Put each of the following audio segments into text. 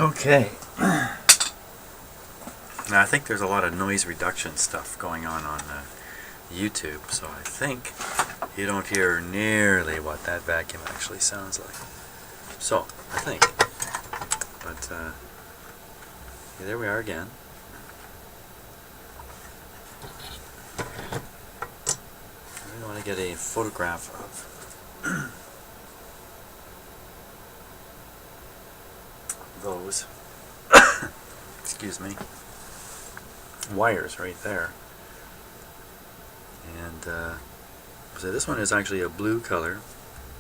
Okay. Now I think there's a lot of noise reduction stuff going on YouTube, so I think you don't hear nearly what that vacuum actually sounds like. So, I think. But, yeah, there we are again. I really want to get a photograph of those. Excuse me. Wires right there. And so this one is actually a blue color.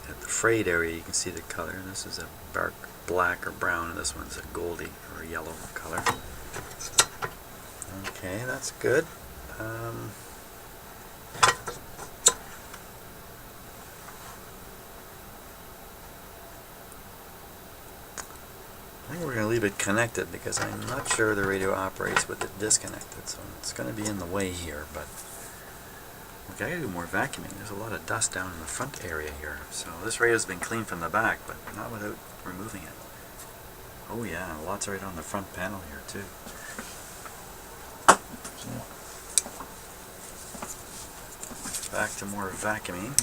At the frayed area you can see the color. And this is a dark black or brown, and this one's a goldy or a yellow color. Okay, that's good. I think we're going to leave it connected because I'm not sure the radio operates with it disconnected, so it's going to be in the way here, but we got to do more vacuuming. There's a lot of dust down in the front area here, so this radio's been cleaned from the back, but not without removing it. Oh yeah, lots right on the front panel here too. So, back to more vacuuming.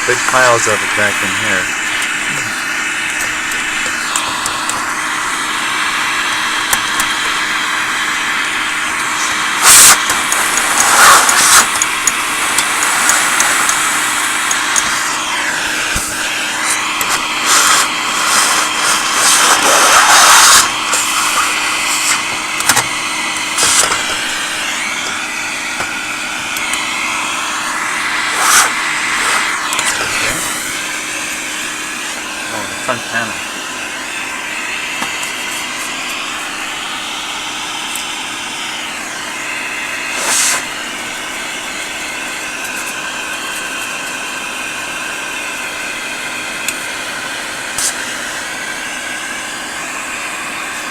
Big piles of it back in here. Front panel.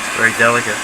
It's very delicate.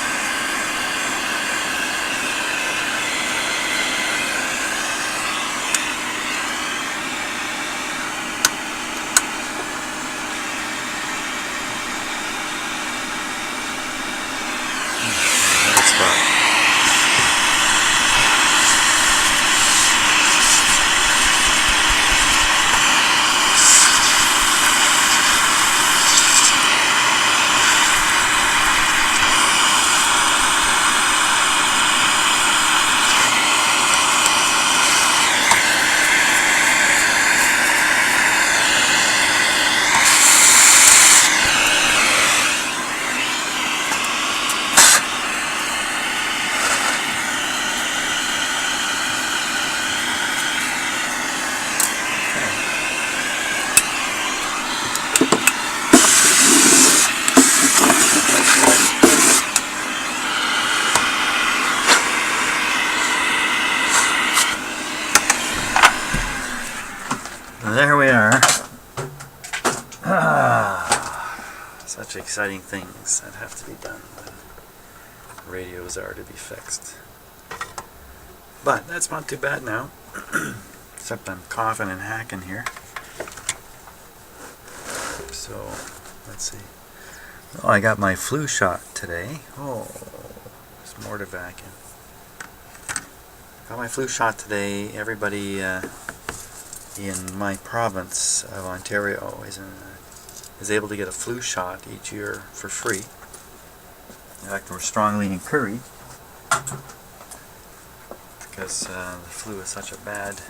There we are. Such exciting things that have to be done when radios are to be fixed. But that's not too bad now. Except I'm coughing and hacking here. So, let's see. Oh, I got my flu shot today. Oh, there's more to vacuum. Got my flu shot today. Everybody in my province of Ontario is able to get a flu shot each year for free. In fact, we're strongly encouraged because the flu is such a bad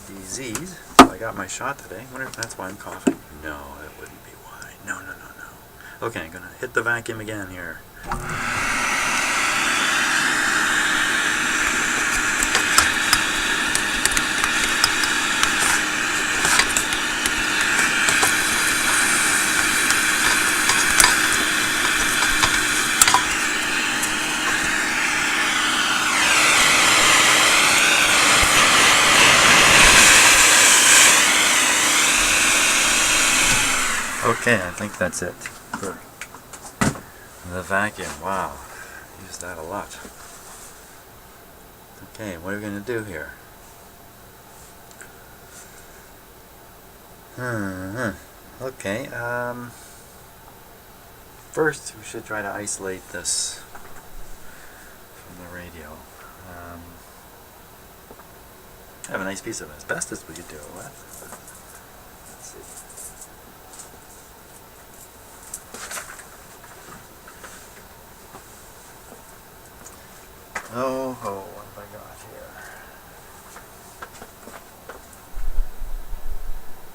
disease. So I got my shot today. I wonder if that's why I'm coughing. No, that wouldn't be why. No, no, no, no. Okay, I'm going to hit the vacuum again here. Okay, I think that's it for the vacuum. Wow, used that a lot. Okay, what are we going to do here? Okay, first we should try to isolate this from the radio. I have a nice piece of asbestos we could do it with. Let's see. Oh, what have I got here?